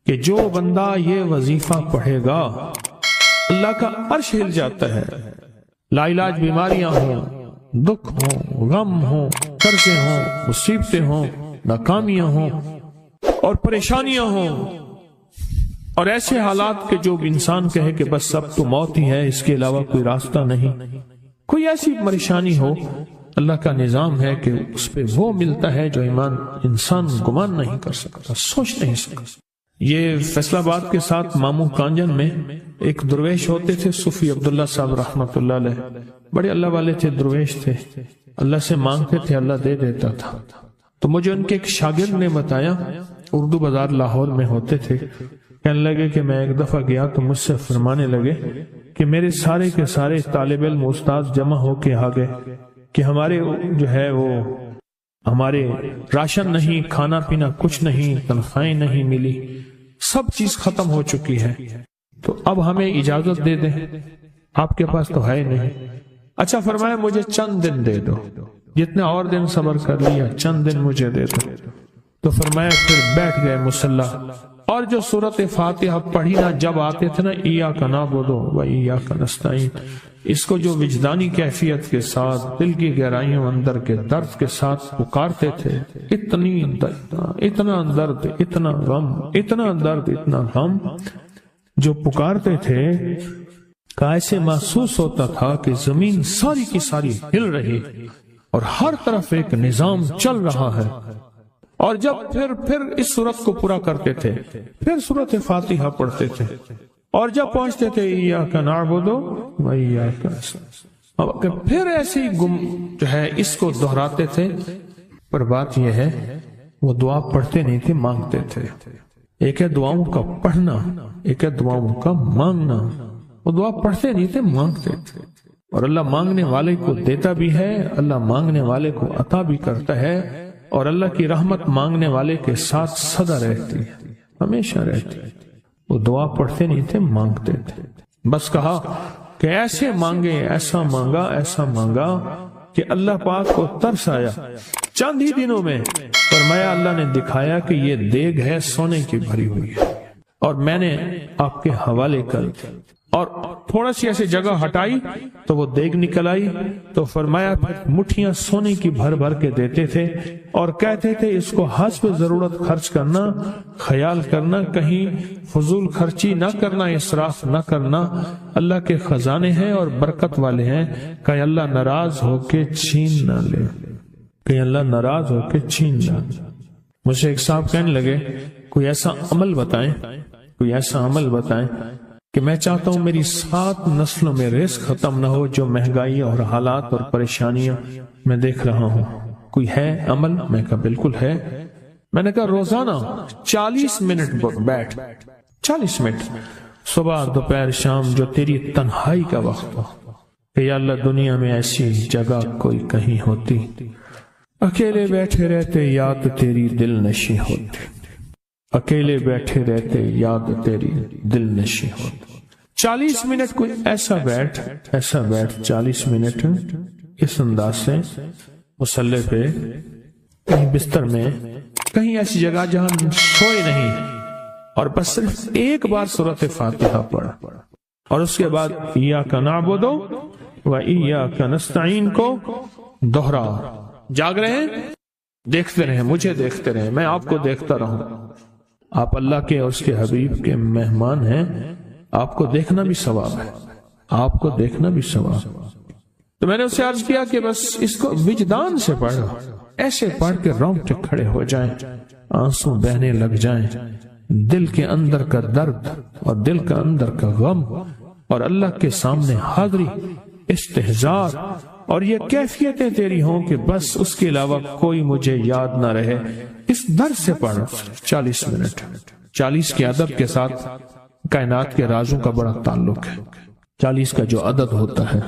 کہ جو بندہ یہ وظیفہ پڑھے گا اللہ کا عرش ہل جاتا ہے. لا علاج بیماریاں ہوں، دکھ ہوں، غم ہوں، قرضے ہوں، مصیبتیں ہوں، ناکامیاں ہوں اور پریشانیاں ہوں، اور ایسے حالات کہ جو انسان کہے کہ بس سب تو موت ہی ہے، اس کے علاوہ کوئی راستہ نہیں. کوئی ایسی پریشانی ہو، اللہ کا نظام ہے کہ اس پہ وہ ملتا ہے جو انسان گمان نہیں کر سکتا، سوچ نہیں سکتا. یہ فیصل آباد کے ساتھ ماموں کانجن میں ایک درویش ہوتے تھے، صوفی عبداللہ صاحب رحمۃ اللہ علیہ. بڑے اللہ والے تھے، درویش تھے، اللہ سے مانگتے تھے، اللہ دے دیتا تھا. تو مجھے ان کے ایک شاگرد نے بتایا، اردو بازار لاہور میں ہوتے تھے، کہنے لگے کہ میں ایک دفعہ گیا تو مجھ سے فرمانے لگے کہ میرے سارے کے سارے طالب علم استاد جمع ہو کے آ گئے کہ ہمارے جو ہے وہ ہمارے راشن نہیں، کھانا پینا کچھ نہیں، تنخواہیں نہیں ملی، سب چیز ختم ہو چکی ہے، تو اب ہمیں اجازت دے دیں، آپ کے پاس تو ہے نہیں. اچھا فرمایا مجھے چند دن دے دو، جتنے اور دن صبر کر لیا، چند دن مجھے دے دو. تو فرمایا پھر بیٹھ گئے مصلی، اور جو سورۃ فاتحہ پڑھی نا جب آتے تھے نا، ایاک نعبد و ایاک نستعین، اس کو جو وجدانی کیفیت کے ساتھ دل کی گہرائیوں اندر کے درد کے ساتھ پکارتے تھے، اتنا درد، اتنا غم، اتنا درد، اتنا غم جو پکارتے تھے کہ ایسے محسوس ہوتا تھا کہ زمین ساری کی ساری ہل رہی اور ہر طرف ایک نظام چل رہا ہے. اور جب پھر اس صورت کو پورا کرتے تھے، پھر سورۃ فاتحہ پڑھتے تھے، اور جب پہنچتے تھے ایاک نعبد و ایاک نستعین، پھر ایسی جو ہے اس کو دہراتے تھے. پر بات یہ ہے وہ دعا پڑھتے نہیں تھے، مانگتے تھے. ایک ہے دعاؤں کا پڑھنا، ایک ہے دعاؤں کا مانگنا. وہ دعا پڑھتے نہیں تھے، مانگتے تھے. اور اللہ مانگنے والے کو دیتا بھی ہے، اللہ مانگنے والے کو عطا بھی کرتا ہے، اور اللہ کی رحمت مانگنے والے کے ساتھ سدا رہتی ہے، ہمیشہ رہتی ہے. وہ دعا پڑھتے نہیں تھے، مانگتے تھے. بس کہا کہ ایسے مانگے، ایسا مانگا، ایسا مانگا کہ اللہ پاک کو ترس آیا. چند ہی دنوں میں فرمایا اللہ نے دکھایا کہ یہ دیگ ہے سونے کی بھری ہوئی ہے، اور میں نے آپ کے حوالے کر دی. اور تھوڑا سی ایسی جگہ ہٹائی تو وہ دیگ نکل آئی. تو فرمایا پھر مٹھیاں سونے کی بھر بھر کے دیتے تھے، اور کہتے تھے اس کو حسب ضرورت خرچ کرنا، خیال کرنا، کہیں فضول خرچی نہ کرنا، اسراف نہ کرنا. اللہ کے خزانے ہیں اور برکت والے ہیں، کہ اللہ ناراض ہو کے چھین نہ لے، کہ اللہ ناراض ہو کے چھین نہ لے. مجھے ایک صاحب کہنے لگے کوئی ایسا عمل بتائیں، کوئی ایسا عمل بتائیں کہ میں چاہتا ہوں میری 7 نسلوں میں رزق ختم نہ ہو، جو مہنگائی اور حالات اور پریشانیاں میں دیکھ رہا ہوں. کوئی ہے عمل؟ میں کہا بالکل ہے. میں نے کہا روزانہ 40 منٹ بیٹھ، 40 منٹ صبح دوپہر شام، جو تیری تنہائی کا وقت ہو، کہ یا اللہ دنیا میں ایسی جگہ کوئی کہیں ہوتی، اکیلے بیٹھے رہتے یاد تیری دل نشی ہوتی، اکیلے بیٹھے رہتے یاد تیری دل نشی ہوتی. 40 منٹ کوئی ایسا بیٹھ 40 منٹ اس انداز سے مصلی پہ، کہیں بستر میں، کہیں ایسی جگہ جہاں سوئے نہیں، اور بس صرف ایک بار سورۃ فاتحہ پڑھا، اور اس کے بعد ایاک نعبد و ایاک نستعین کو دوہرا. جاگ رہے ہیں، دیکھتے رہیں، مجھے دیکھتے رہیں، میں آپ کو دیکھتا رہوں. آپ اللہ کے اور اس کے حبیب کے مہمان ہیں، آپ کو دیکھنا بھی ثواب ہے، آپ کو دیکھنا بھی ثواب. تو میں نے اسے عرض کیا کہ بس اس کو وجدان سے پڑھو، ایسے پڑھ کے رونگٹے کھڑے ہو جائیں، آنسو بہنے لگ جائیں، دل کے اندر کا درد اور دل کا اندر کا غم، اور اللہ کے سامنے حاضری، استحضار، اور یہ کیفیتیں تیری ہوں کہ بس اس کے علاوہ کوئی مجھے یاد نہ رہے. اس درد سے پڑھ 40 منٹ. 40 کے عدد کے ساتھ کائنات کے رازوں کا بڑا تعلق ہے. 40 کا جو عدد ہوتا ہے،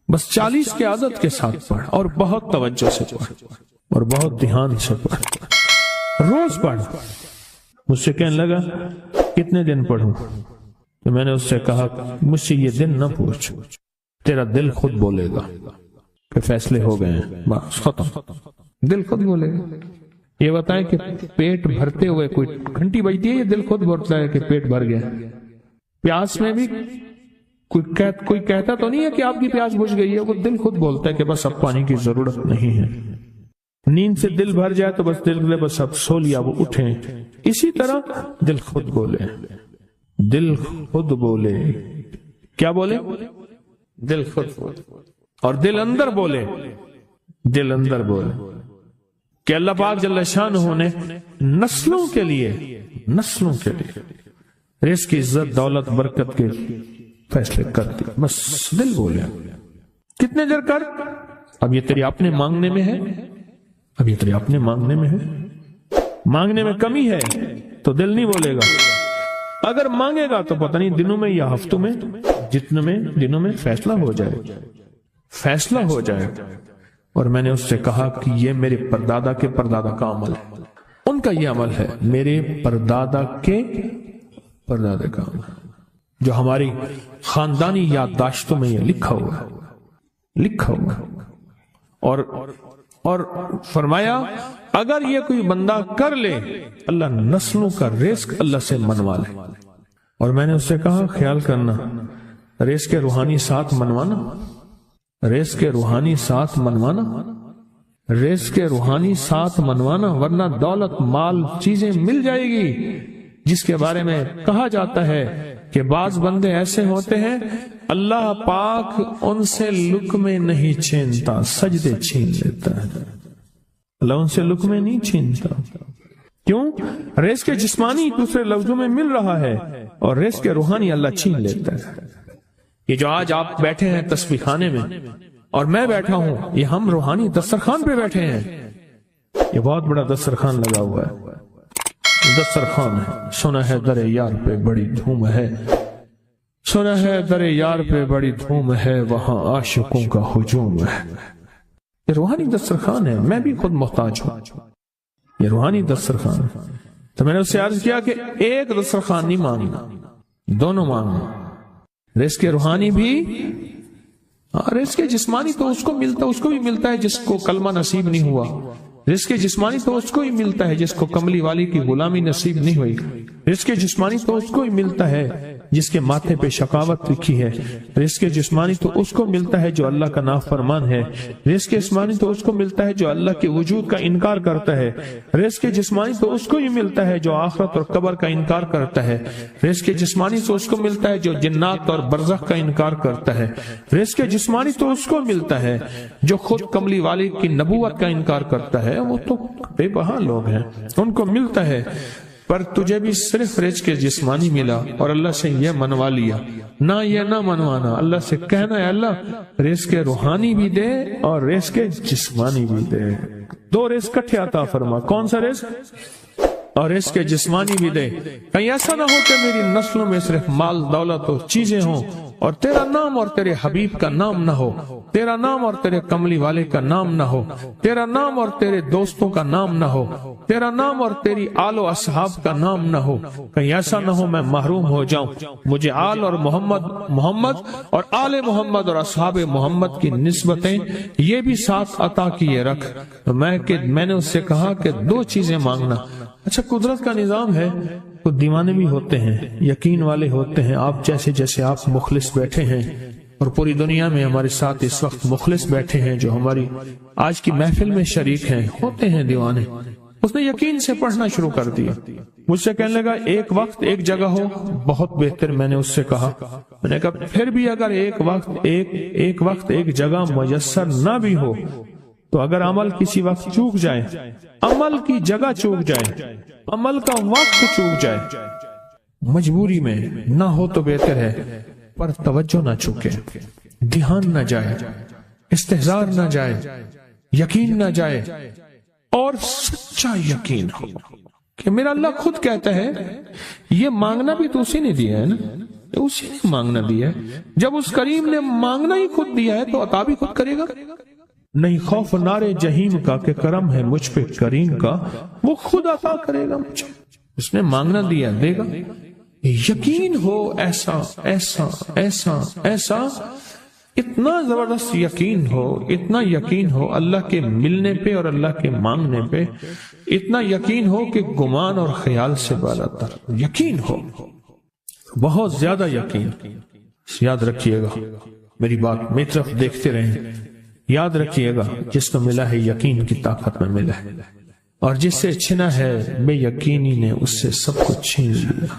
بس 40 کے عدد کے ساتھ پڑھ، اور بہت توجہ سے پڑھ، اور بہت دھیان سے پڑھ، روز پڑھ. مجھ سے کہنے لگا کتنے دن پڑھوں؟ تو میں نے اس سے کہا مجھ سے یہ دن نہ پوچھ، تیرا دل خود بولے گا کہ فیصلے ہو گئے ہیں، بس ختم. دل خود بولے گا. یہ بتائیں کہ پیٹ بھرتے ہوئے کوئی گھنٹی بجتی ہے یا دل خود بولتا ہے کہ پیٹ بھر گیا؟ پیاس میں بھی کوئی کہتا تو نہیں ہے کہ آپ کی پیاس بجھ گئی ہے، وہ دل خود بولتا ہے کہ بس اب پانی کی ضرورت نہیں ہے۔ نیند سے دل بھر جائے تو بس دل نے بس اب سو لیا، وہ اٹھیں۔ اسی طرح دل خود بولے، دل خود بولے، کیا بولے؟ دل خود بولے، اور دل اندر بولے، دل اندر بولے کہ اللہ پاک جل شانہ نے نسلوں کے لیے رزق کی عزت، دولت، برکت کے فیصلے کر دی، بس دل بولے۔ کتنے دیر کر؟ اب یہ تیری اپنے مانگنے میں ہے، اب یہ تیری اپنے مانگنے میں ہے۔ مانگنے میں کمی ہے تو دل نہیں بولے گا، اگر مانگے گا تو پتہ نہیں دنوں میں یا ہفتوں میں، جتنے میں دنوں میں فیصلہ ہو جائے۔ اور میں نے اس سے کہا کہ یہ میرے پردادا کے پردادا کا عمل ہے، ان کا یہ عمل ہے، میرے پردادا کے پردادا کا عمل، جو ہماری خاندانی یادداشتوں میں یہ لکھا ہوا اور فرمایا اگر یہ کوئی بندہ کر لے اللہ نسلوں کا رزق اللہ سے منوا لے۔ اور میں نے اس سے کہا خیال کرنا، رزق کے روحانی ساتھ منوانا، رزق کے روحانی ساتھ منوانا، رزق کے روحانی ساتھ منوانا، ورنہ دولت، مال، چیزیں مل جائے گی جس کے بارے میں کہا جاتا ہے کہ بعض بندے ایسے ہوتے ہیں اللہ پاک ان سے لقمے نہیں چھینتا، سجدے چھین لیتا ہے۔ اللہ ان سے لقمے نہیں چھینتا، کیوں؟ رزق جسمانی دوسرے لفظوں میں مل رہا ہے اور رزق روحانی اللہ چھین لیتا ہے۔ یہ جو آج آپ بیٹھے ہیں تسبیح خانے میں اور میں بیٹھا ہوں، یہ ہم روحانی دسترخوان پہ بیٹھے ہیں۔ یہ بہت بڑا دسترخوان لگا ہوا ہے، دسترخوان ہے۔ سنا ہے در یار پہ بڑی دھوم ہے، سنا ہے در یار پہ بڑی دھوم ہے، وہاں عاشقوں کا ہجوم ہے۔ یہ روحانی دسترخوان ہے، میں بھی خود محتاج ہوں، یہ روحانی دسترخوان ہے۔ تو میں نے اس سے عرض کیا کہ ایک دسترخوان نہیں مانگنا، دونوں مانگنا، رزق روحانی بھی، رزق جسمانی تو اس کو بھی ملتا ہے جس کو کلمہ نصیب نہیں ہوا، رزق جسمانی تو اس کو ہی ملتا ہے جس کو کملی والی کی غلامی نصیب نہیں ہوئی، رزق جسمانی تو اس کو ہی ملتا ہے جس کے ماتھے پہ شقاوت لکھی ہے، رزق جسمانی تو اس کو ملتا ہے جو اللہ کا نافرمان ہے، رزق جسمانی تو اس کو ملتا ہے جو اللہ کے وجود کا انکار کرتا ہے، رزق جسمانی تو اس کو ہی ملتا ہے جو آخرت اور قبر کا انکار کرتا ہے، رزق جسمانی تو اس کو ملتا ہے جو جنات اور برزخ کا انکار کرتا ہے، رزق جسمانی تو اس کو ملتا ہے جو خود کملی والی کی نبوت کا انکار کرتا ہے، وہ تو بے بہا لوگ ہیں، ان کو ملتا ہے۔ پر تجھے بھی صرف رزق جسمانی ملا اور اللہ سے یہ منوا لیا، نہ یہ نہ منوانا، اللہ سے کہنا ہے اللہ رزق روحانی بھی دے اور رزق جسمانی بھی دے، دو رزق کٹھے عطا فرما۔ کون سا رزق؟ اور رزق جسمانی بھی دے، کہیں ایسا نہ ہو کہ میری نسلوں میں صرف مال، دولت اور چیزیں ہوں اور تیرا نام اور تیرے حبیب کا نام نہ ہو، تیرا نام اور تیرے کملی والے کا نام نہ ہو، تیرا نام اور تیرے دوستوں کا نام نہ ہو، تیرا نام اور تیری آل و اصحاب کا نام نہ ہو، کہیں ایسا نہ ہو میں محروم ہو جاؤں۔ مجھے آل اور محمد اور آل محمد اور اصحاب محمد کی نسبتیں یہ بھی ساتھ عطا کیے رکھ۔ میں نے اس سے کہا کہ دو چیزیں مانگنا۔ اچھا، قدرت کا نظام ہے، کچھ دیوانے بھی ہوتے ہیں، یقین والے ہوتے ہیں، آپ جیسے آپ مخلص بیٹھے ہیں اور پوری دنیا میں ہمارے ساتھ اس وقت مخلص بیٹھے ہیں جو ہماری آج کی محفل میں شریک ہیں، ہوتے ہیں دیوانے۔ اس نے یقین سے پڑھنا شروع کر دیا، مجھ سے کہنے لگا ایک وقت ایک جگہ ہو بہت بہتر۔ میں نے اس سے کہا، میں نے کہا پھر بھی اگر ایک وقت ایک جگہ میسر نہ بھی ہو تو اگر عمل کسی وقت چوک جائے، عمل کی جگہ چوک جائے، عمل کا وقت چوک جائے، مجبوری میں نہ ہو تو بہتر ہے، پر توجہ نہ چوکے، دھیان نہ جائے، استحضار نہ جائے، یقین نہ جائے، اور سچا یقین ہو کہ میرا اللہ خود کہتا ہے یہ مانگنا بھی تو اسی نے دیا ہے نا، اسی نے مانگنا دیا ہے۔ جب اس کریم نے مانگنا ہی خود دیا ہے تو عطا بھی خود کرے گا۔ نہیں خوف نارے جہیم کا کہ کرم ہے مجھ پہ کریم کا، وہ خود عطا کرے گا مجھے، اس نے مانگنا دیا دے گا۔ یقین ہو ایسا ایسا ایسا ایسا اتنا زبردست یقین ہو، اتنا یقین ہو اللہ کے ملنے پہ اور اللہ کے مانگنے پہ، اتنا یقین ہو کہ گمان اور خیال سے بالا تر یقین ہو، بہت زیادہ یقین۔ یاد رکھیے گا میری بات، میری طرف دیکھتے رہیں، یاد رکھیے گا جس کو ملا ہے یقین کی طاقت میں ملا ہے، اور جس سے چھنا ہے بے یقینی نے اس سے سب کچھ چھین لیا،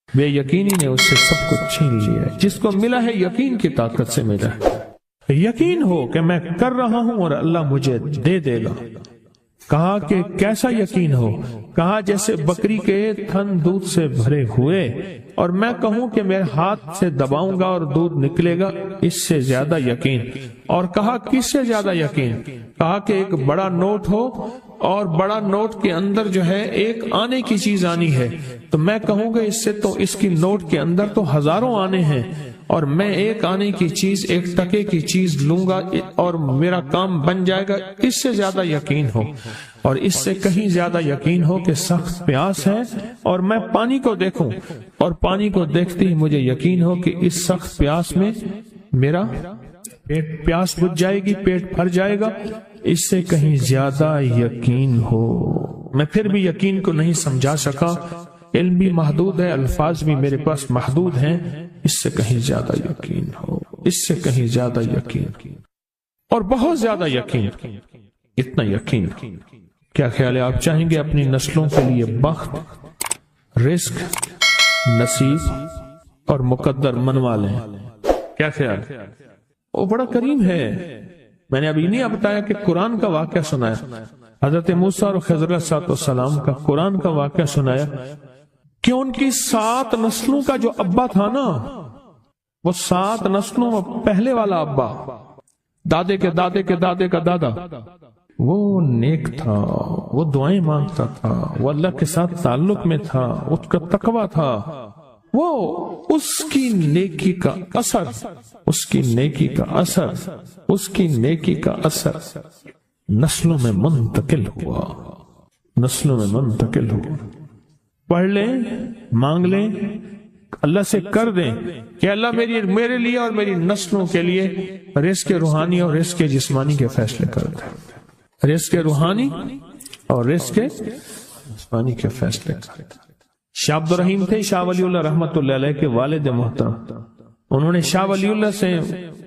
بے یقینی نے اس سے سب کچھ چھین لیا۔ جس کو ملا ہے یقین کی طاقت سے ملا ہے، یقین ہو کہ میں کر رہا ہوں اور اللہ مجھے دے دے گا۔ کہا کہ کیسا یقین ہو؟ کہا جیسے بکری کے تھن دودھ سے بھرے ہوئے اور میں کہوں کہ میرے ہاتھ سے دباؤں گا اور دودھ نکلے گا، اس سے زیادہ یقین۔ اور کہا کس سے زیادہ یقین؟ کہا کہ ایک بڑا نوٹ ہو اور بڑا نوٹ کے اندر جو ہے ایک آنے کی چیز آنی ہے، تو میں کہوں گا اس سے تو اس کی نوٹ کے اندر تو ہزاروں آنے ہیں، اور میں ایک آنے کی چیز، ایک ٹکے کی چیز لوں گا اور میرا کام بن جائے گا۔ اس سے زیادہ یقین ہو، اور اس سے کہیں زیادہ یقین ہو کہ سخت پیاس ہے اور میں پانی کو دیکھوں، اور پانی کو دیکھتے ہی مجھے یقین ہو کہ اس سخت پیاس میں میرا پیاس بجھ جائے گی، پیٹ بھر جائے گا۔ اس سے کہیں زیادہ یقین ہو۔ میں پھر بھی یقین کو نہیں سمجھا سکا، علم بھی محدود ہے، الفاظ بھی میرے پاس محدود ہیں۔ اس سے کہیں زیادہ یقین ہو، اس سے کہیں زیادہ یقین، اور بہت زیادہ یقین، اتنا یقین۔ کیا خیال ہے؟ آپ چاہیں گے اپنی نسلوں کے لیے بخت، رزق، نصیب اور مقدر منوا لیں؟ کیا خیال؟ وہ بڑا کریم ہے۔ میں نے ابھی نہیں بتایا کہ قرآن کا واقعہ سنایا، حضرت موسیٰ اور خضر علیہ السلام کا قرآن کا واقعہ سنایا کہ ان کی 7 نسلوں کا جو ابا تھا نا، وہ 7 نسلوں میں پہلے والا ابا، دادے کے دادے کے دادے کا دادا، وہ نیک تھا، وہ دعائیں مانگتا تھا، وہ اللہ کے ساتھ تعلق میں تھا، اس کا تقویٰ تھا، وہ اس کی نیکی کا اثر، اس کی نیکی کا اثر، اس کی نیکی کا اثر نسلوں میں منتقل ہوا، نسلوں میں منتقل ہوا۔ پڑھ لیں، مانگ لیں، اللہ سے کر دیں کہ اللہ میرے لیے اور میری نسلوں کے لیے رزق روحانی اور رزق جسمانی کے فیصلے کر دیں، رزق روحانی اور رزق جسمانی کے فیصلے کر دیں۔ شاہ عبد الرحیم تھے شاہ ولی اللہ رحمت اللہ علیہ کے والد محترم۔ انہوں نے شاہ ولی اللہ سے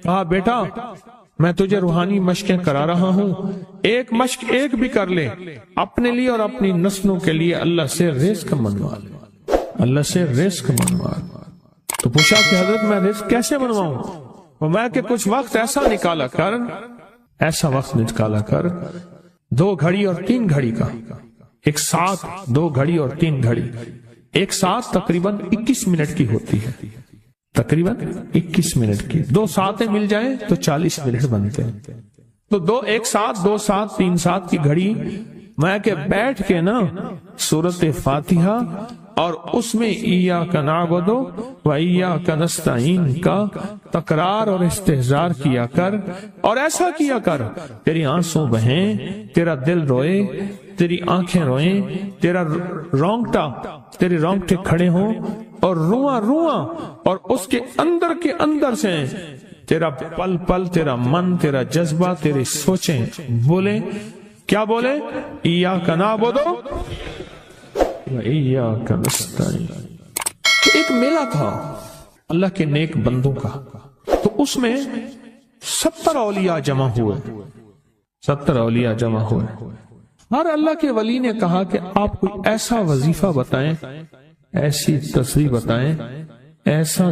کہا بیٹا میں تجھے روحانی مشقیں کرا رہا ہوں، ایک مشق ایک بھی کر لے، اپنے لیے اور اپنی نسلوں کے لیے اللہ سے رزق منوا لے، اللہ سے رزق منوا لے۔ تو پوچھا کہ حضرت میں رزق کیسے منواؤں؟ میں کہ کچھ وقت ایسا نکالا کر، ایسا وقت نکالا کر 2 گھڑی اور 3 گھڑی کا، ایک ساتھ 2 گھڑی اور 3 گھڑی، ایک ساتھ تقریباً 21 منٹ کی ہوتی ہے، تقریباً 21 منٹ کی، 2 ساتیں مل جائیں تو 40 منٹ بنتے ہیں، تو ایک ساتھ 2 ساتھ 3 ساتھ کی گھڑی میں کہ بیٹھ کے نا سورۃ فاتحہ اور اس میں ایاک نعبد و ایاک نستعین کا تکرار اور استحضار کیا کر، اور ایسا کیا کر تیری آنسوں بہیں، تیرا دل روئے، تیری آنکھیں روئیں، تیرے رونگٹے کھڑے ہوں اور رواں اور اس کے اندر سے تیرا پل پل، تیرا من، تیرا جذبہ، تیری سوچیں بولیں، کیا بولیں؟ ایاک نعبد و ایاک نستعین۔ تو ایک میلہ تھا اللہ کے نیک بندوں کا، تو اس میں 70 اولیاء جمع ہوئے، 70 اولیاء جمع ہوئے۔ ہر اللہ کے ولی نے کہا کہ آپ کوئی ایسا وظیفہ بتائیں، ایسی تصریح بتائیں، ایسا